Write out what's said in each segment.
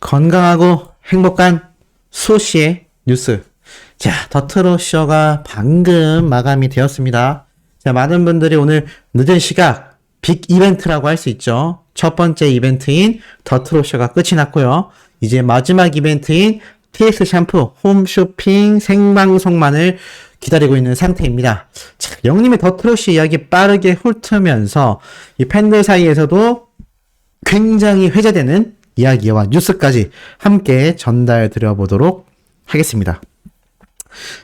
건강하고 행복한 수시의 뉴스. 자, 더트로쇼가 방금 마감이 되었습니다. 자, 많은 분들이 오늘 늦은 시각 빅 이벤트라고 할 수 있죠. 첫 번째 이벤트인 더트로쇼가 끝이 났고요. 이제 마지막 이벤트인 TX 샴푸 홈쇼핑 생방송만을 기다리고 있는 상태입니다. 자, 영님의 더트로쇼 이야기 빠르게 훑으면서 이 팬들 사이에서도 굉장히 회자되는 이야기와 뉴스까지 함께 전달 드려보도록 하겠습니다.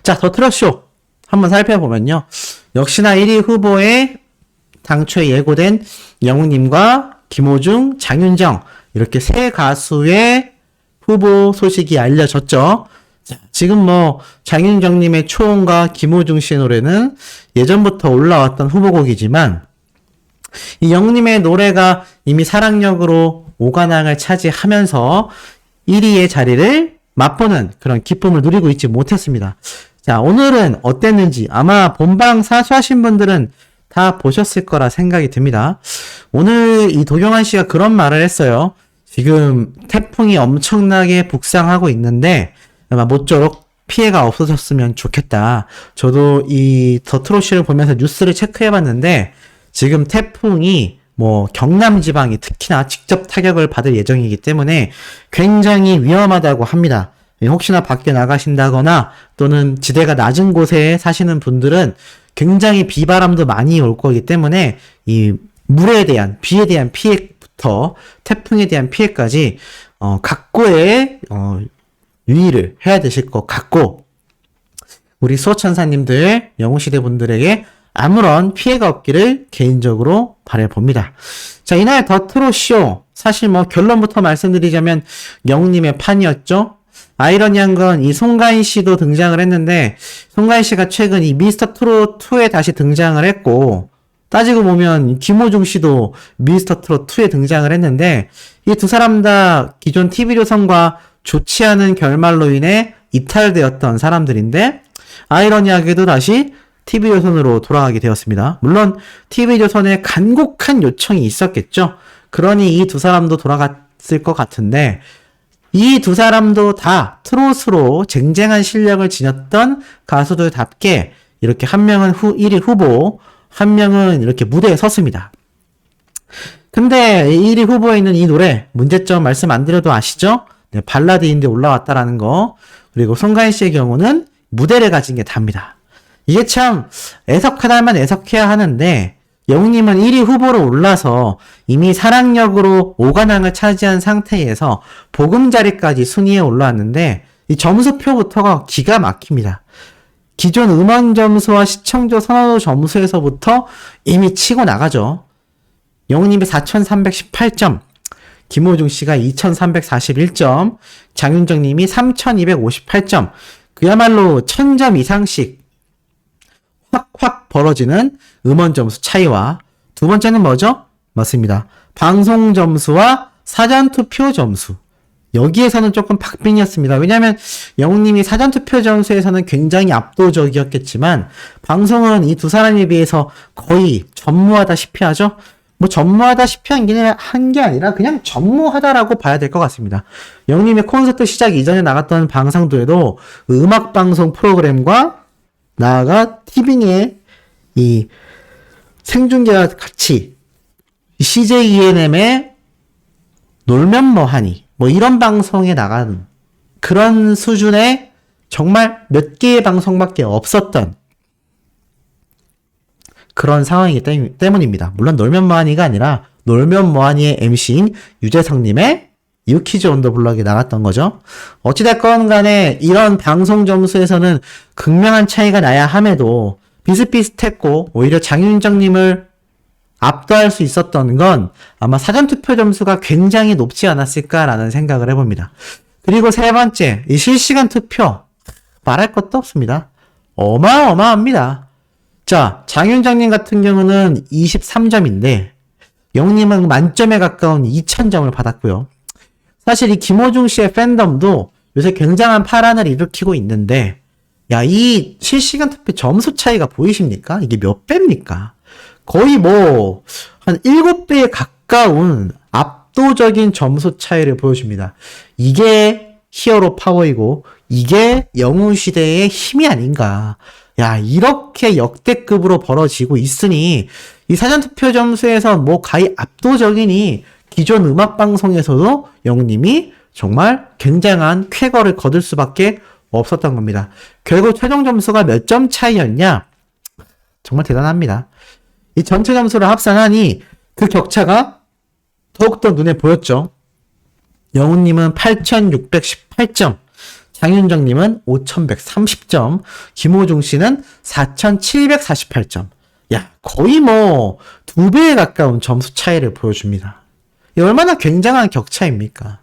자, 더트로쇼 한번 살펴보면요. 역시나 1위 후보에 당초에 예고된 영웅님과 김호중, 장윤정 이렇게 세 가수의 후보 소식이 알려졌죠. 자, 지금 장윤정님의 초원과 김호중 씨의 노래는 예전부터 올라왔던 후보곡이지만 이 영웅님의 노래가 이미 사랑력으로 5관왕을 차지하면서 1위의 자리를 맛보는 그런 기쁨을 누리고 있지 못했습니다. 자, 오늘은 어땠는지 아마 본방 사수하신 분들은 다 보셨을 거라 생각이 듭니다. 오늘 이 도경환 씨가 그런 말을 했어요. 지금 태풍이 엄청나게 북상하고 있는데 아마 모쪼록 피해가 없어졌으면 좋겠다. 저도 이 더트로쇼를 보면서 뉴스를 체크해봤는데 지금 태풍이 경남 지방이 특히나 직접 타격을 받을 예정이기 때문에 굉장히 위험하다고 합니다. 혹시나 밖에 나가신다거나 또는 지대가 낮은 곳에 사시는 분들은 굉장히 비바람도 많이 올 거기 때문에 이 물에 대한, 비에 대한 피해부터 태풍에 대한 피해까지 각고의 유의를 해야 되실 것 같고, 우리 수호천사님들, 영웅시대 분들에게 아무런 피해가 없기를 개인적으로 바라봅니다. 자, 이날 더트로쇼 사실 결론부터 말씀드리자면 영웅님의 판이었죠. 아이러니한 건 이 송가인 씨도 등장을 했는데 송가인 씨가 최근 이 미스터 트롯 2에 다시 등장을 했고, 따지고 보면 김호중 씨도 미스터 트롯 2에 등장을 했는데 이 두 사람 다 기존 TV조선과 좋지 않은 결말로 인해 이탈되었던 사람들인데 아이러니하게도 다시 TV조선으로 돌아가게 되었습니다. 물론 TV조선에 간곡한 요청이 있었겠죠. 그러니 이 두 사람도 돌아갔을 것 같은데 이 두 사람도 다 트롯으로 쟁쟁한 실력을 지녔던 가수들답게 이렇게 한 명은 1위 후보, 한 명은 이렇게 무대에 섰습니다. 근데 1위 후보에 있는 이 노래 문제점 말씀 안 드려도 아시죠? 네, 발라드인데 올라왔다라는 거. 그리고 송가인 씨의 경우는 무대를 가진 게 답니다. 이게 참 애석하다면 애석해야 하는데 영웅님은 1위 후보로 올라서 이미 사랑력으로 5관왕을 차지한 상태에서 보금자리까지 순위에 올라왔는데 이 점수표부터가 기가 막힙니다. 기존 음원 점수와 시청자 선호도 점수에서부터 이미 치고 나가죠. 영웅님이 4,318점, 김호중 씨가 2,341점, 장윤정 님이 3,258점, 그야말로 1,000점 이상씩 확 벌어지는 음원 점수 차이와 두 번째는 뭐죠? 맞습니다. 방송 점수와 사전투표 점수. 여기에서는 조금 박빙이었습니다. 왜냐하면 영웅님이 사전투표 점수에서는 굉장히 압도적이었겠지만 방송은 이 두 사람에 비해서 거의 전무하다시피 하죠. 전무하다시피 한 게 아니라 그냥 전무하다라고 봐야 될 것 같습니다. 영웅님의 콘서트 시작 이전에 나갔던 방송들에도 음악방송 프로그램과 나아가 티빙의 이 생중계와 같이 CJ ENM의 놀면 뭐하니 이런 방송에 나가는 그런 수준의 정말 몇 개의 방송밖에 없었던 그런 상황이기 때문입니다. 물론 놀면 뭐하니가 아니라 놀면 뭐하니의 MC인 유재석님의 유키즈 온 더 블럭에 나갔던 거죠. 어찌됐건 간에 이런 방송 점수에서는 극명한 차이가 나야 함에도 비슷비슷했고 오히려 장윤정님을 압도할 수 있었던 건 아마 사전투표 점수가 굉장히 높지 않았을까라는 생각을 해봅니다. 그리고 세 번째, 이 실시간 투표 말할 것도 없습니다. 어마어마합니다. 자, 장윤정님 같은 경우는 23점인데 영웅님은 만점에 가까운 2000점을 받았고요. 사실 이 김호중 씨의 팬덤도 요새 굉장한 파란을 일으키고 있는데 이 실시간 투표 점수 차이가 보이십니까? 이게 몇 배입니까? 거의 한 7배에 가까운 압도적인 점수 차이를 보여줍니다. 이게 히어로 파워이고 이게 영웅시대의 힘이 아닌가. 야, 이렇게 역대급으로 벌어지고 있으니 이 사전투표 점수에서 뭐 가히 압도적이니 기존 음악방송에서도 영님이 정말 굉장한 쾌거를 거둘 수밖에 없었던 겁니다. 결국 최종 점수가 몇 점 차이였냐? 정말 대단합니다. 이 전체 점수를 합산하니 그 격차가 더욱더 눈에 보였죠. 영훈님은 8,618점, 장윤정님은 5,130점, 김호중씨는 4,748점. 야, 거의 뭐 2배에 가까운 점수 차이를 보여줍니다. 이 얼마나 굉장한 격차입니까?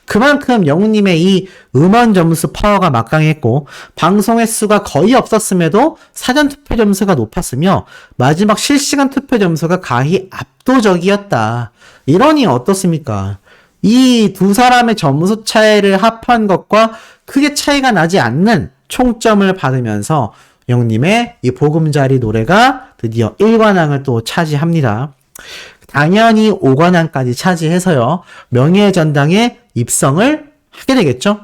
그만큼 영훈님의 이 음원 점수 파워가 막강했고 방송 횟수가 거의 없었음에도 사전 투표 점수가 높았으며 마지막 실시간 투표 점수가 가히 압도적이었다. 이러니 어떻습니까? 이 두 사람의 점수 차이를 합한 것과 크게 차이가 나지 않는 총점을 받으면서 영님의 이 보금자리 노래가 드디어 1관왕을 또 차지합니다. 당연히 5관왕까지 차지해서요. 명예전당에 입성을 하게 되겠죠.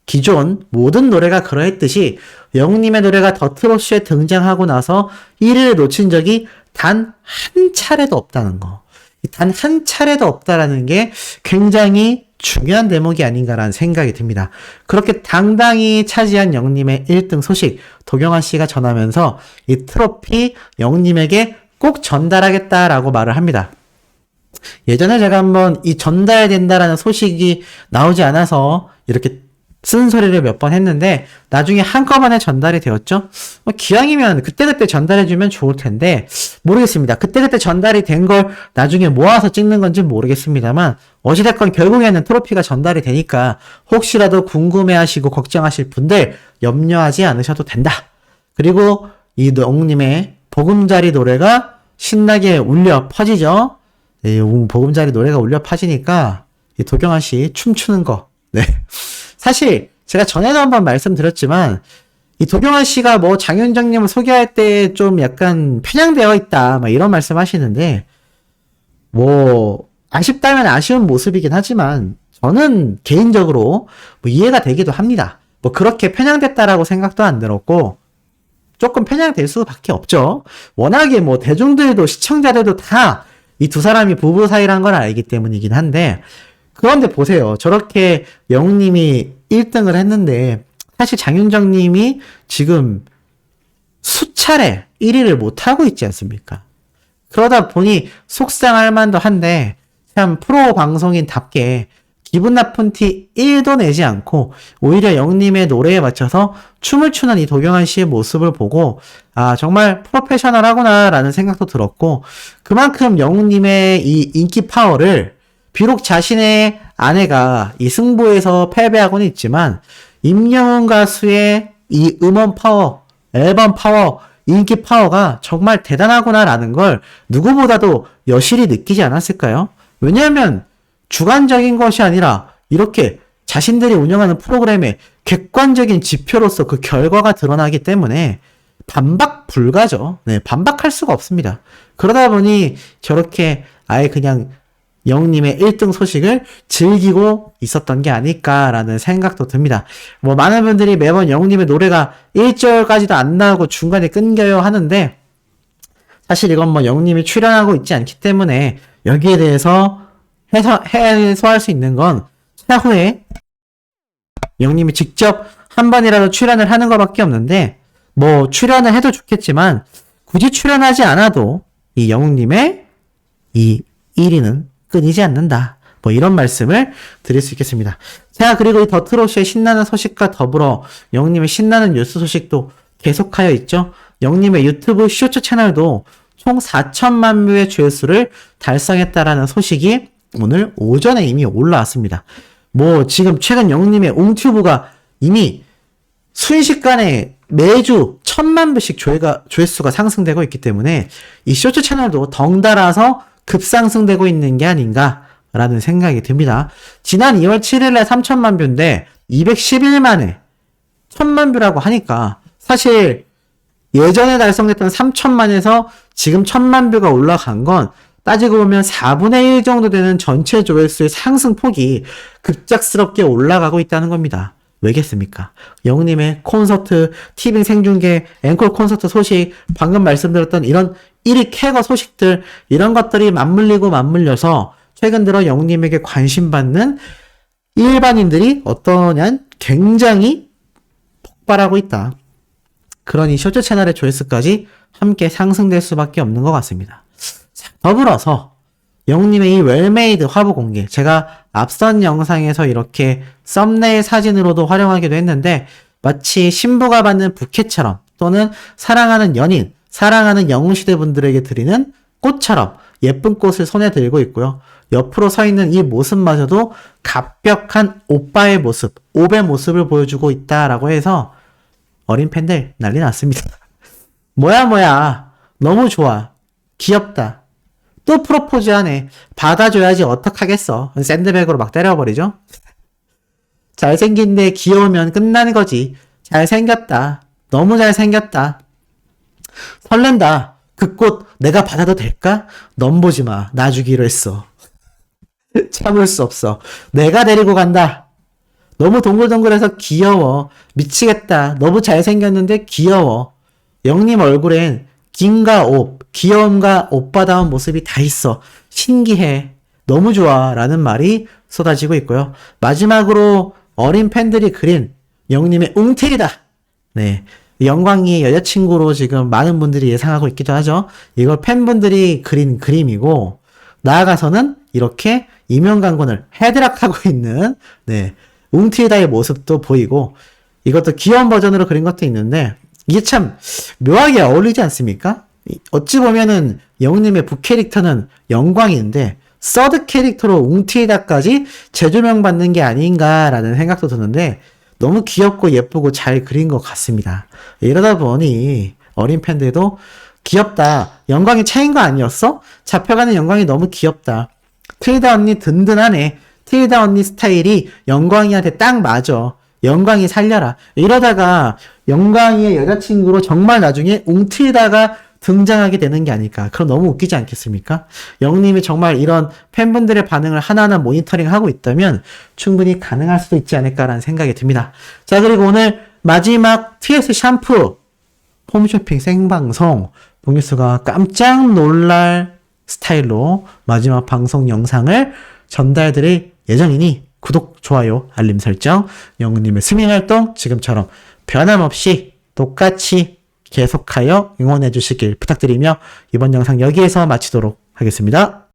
기존 모든 노래가 그러했듯이 영웅님의 노래가 더트로쇼에 등장하고 나서 1위를 놓친 적이 단 한 차례도 없다는 거. 단 한 차례도 없다라는 게 굉장히 중요한 대목이 아닌가라는 생각이 듭니다. 그렇게 당당히 차지한 영웅님의 1등 소식 도경환 씨가 전하면서 이 트로피 영웅님에게 꼭 전달하겠다라고 말을 합니다. 예전에 제가 한번 이 전달된다라는 소식이 나오지 않아서 이렇게 쓴소리를 몇 번 했는데 나중에 한꺼번에 전달이 되었죠. 기왕이면 그때그때 전달해주면 좋을 텐데 모르겠습니다. 그때그때 전달이 된 걸 나중에 모아서 찍는 건지 모르겠습니다만 어찌됐건 결국에는 트로피가 전달이 되니까 혹시라도 궁금해하시고 걱정하실 분들 염려하지 않으셔도 된다. 그리고 이 영웅님의 보금자리 노래가 신나게 울려 퍼지죠. 네, 보금자리 노래가 울려 퍼지니까 이 도경환 씨 춤추는 거. 네. 사실 제가 전에도 한번 말씀드렸지만 이 도경환 씨가 뭐 장윤정님을 소개할 때 좀 약간 편향되어 있다 막 이런 말씀 하시는데 뭐 아쉽다면 아쉬운 모습이긴 하지만 저는 개인적으로 뭐 이해가 되기도 합니다. 뭐 그렇게 편향됐다라고 생각도 안 들었고 조금 편향될 수밖에 없죠. 워낙에 뭐 대중들도 시청자들도 다 이 두 사람이 부부 사이란 걸 알기 때문이긴 한데 그런데 보세요. 저렇게 영웅님이 1등을 했는데 사실 장윤정님이 지금 수차례 1위를 못하고 있지 않습니까? 그러다 보니 속상할 만도 한데 참 프로 방송인답게 기분 나쁜 티 1도 내지 않고 오히려 영웅님의 노래에 맞춰서 춤을 추는 이 도경환 씨의 모습을 보고 아 정말 프로페셔널하구나 라는 생각도 들었고 그만큼 영웅님의 이 인기 파워를 비록 자신의 아내가 이 승부에서 패배하고는 있지만 임영웅 가수의 이 음원 파워, 앨범 파워, 인기 파워가 정말 대단하구나라는 걸 누구보다도 여실히 느끼지 않았을까요? 왜냐하면 주관적인 것이 아니라 이렇게 자신들이 운영하는 프로그램의 객관적인 지표로서 그 결과가 드러나기 때문에 반박 불가죠. 네, 반박할 수가 없습니다. 그러다 보니 저렇게 아예 그냥 영웅님의 1등 소식을 즐기고 있었던 게 아닐까라는 생각도 듭니다. 뭐 많은 분들이 매번 영웅님의 노래가 1절까지도 안 나오고 중간에 끊겨요 하는데 사실 이건 뭐 영웅님이 출연하고 있지 않기 때문에 여기에 대해서 해소할 수 있는 건 차후에 영웅님이 직접 한 번이라도 출연을 하는 것밖에 없는데 뭐 출연을 해도 좋겠지만 굳이 출연하지 않아도 이 영웅님의 이 1위는 끊이지 않는다. 뭐 이런 말씀을 드릴 수 있겠습니다. 자, 그리고 이 더트로쇼의 신나는 소식과 더불어 영님의 신나는 뉴스 소식도 계속하여 있죠. 영님의 유튜브 쇼츠 채널도 총 4천만 뷰의 조회수를 달성했다라는 소식이 오늘 오전에 이미 올라왔습니다. 뭐 지금 최근 영님의 옹튜브가 이미 순식간에 매주 1,000만 뷰씩 조회수가 상승되고 있기 때문에 이 쇼츠 채널도 덩달아서 급상승되고 있는 게 아닌가라는 생각이 듭니다. 지난 2월 7일에 3천만 뷰인데 210일 만에 1,000만 뷰라고 하니까 사실 예전에 달성됐던 3천만에서 지금 1,000만 뷰가 올라간 건 따지고 보면 4분의 1 정도 되는 전체 조회수의 상승폭이 급작스럽게 올라가고 있다는 겁니다. 왜겠습니까? 영님의 콘서트, TV 생중계, 앵콜 콘서트 소식, 방금 말씀드렸던 이런 1위 캐거 소식들, 이런 것들이 맞물려서 최근 들어 영님에게 관심받는 일반인들이 어떠냐? 굉장히 폭발하고 있다. 그러니 쇼츠 채널의 조회수까지 함께 상승될 수밖에 없는 것 같습니다. 자, 더불어서 영님의 이 웰메이드 화보 공개, 제가 앞선 영상에서 이렇게 썸네일 사진으로도 활용하기도 했는데 마치 신부가 받는 부케처럼 또는 사랑하는 연인, 사랑하는 영웅시대 분들에게 드리는 꽃처럼 예쁜 꽃을 손에 들고 있고요. 옆으로 서 있는 이 모습마저도 갑벽한 오빠의 모습, 오베 모습을 보여주고 있다라고 해서 어린 팬들 난리 났습니다. 뭐야 너무 좋아, 귀엽다, 또 프로포즈하네, 받아줘야지 어떡하겠어, 샌드백으로 막 때려버리죠. 잘생긴데 귀여우면 끝나는 거지. 잘생겼다, 너무 잘생겼다, 설렌다, 그 꽃 내가 받아도 될까? 넌 보지마, 나 주기로 했어. 참을 수 없어, 내가 데리고 간다. 너무 동글동글해서 귀여워, 미치겠다, 너무 잘생겼는데 귀여워. 영님 얼굴엔 김과 옵, 귀여움과 오빠다운 모습이 다 있어, 신기해, 너무 좋아 라는 말이 쏟아지고 있고요. 마지막으로 어린 팬들이 그린 영님의 웅태리다, 네, 영광이의 여자친구로 지금 많은 분들이 예상하고 있기도 하죠. 이걸 팬분들이 그린 그림이고, 나아가서는 이렇게 이명강군을 헤드락하고 있는, 네, 웅티다의 모습도 보이고, 이것도 귀여운 버전으로 그린 것도 있는데 이게 참 묘하게 어울리지 않습니까? 어찌 보면은 영님의 부캐릭터는 영광인데 서드 캐릭터로 웅티다까지 재조명받는 게 아닌가라는 생각도 드는데 너무 귀엽고 예쁘고 잘 그린 것 같습니다. 이러다 보니 어린 팬들도 귀엽다, 영광이 차인 거 아니었어? 잡혀가는 영광이 너무 귀엽다, 트리다 언니 든든하네, 트리다 언니 스타일이 영광이한테 딱 맞아, 영광이 살려라. 이러다가 영광이의 여자친구로 정말 나중에 웅트리다가 등장하게 되는 게 아닐까. 그럼 너무 웃기지 않겠습니까? 영님이 정말 이런 팬분들의 반응을 하나하나 모니터링하고 있다면 충분히 가능할 수도 있지 않을까라는 생각이 듭니다. 자, 그리고 오늘 마지막 TS 샴푸 홈쇼핑 생방송, 봉유수가 깜짝 놀랄 스타일로 마지막 방송 영상을 전달드릴 예정이니 구독, 좋아요, 알림 설정, 영우님의 스밍 활동 지금처럼 변함없이 똑같이 계속하여 응원해 주시길 부탁드리며 이번 영상 여기에서 마치도록 하겠습니다.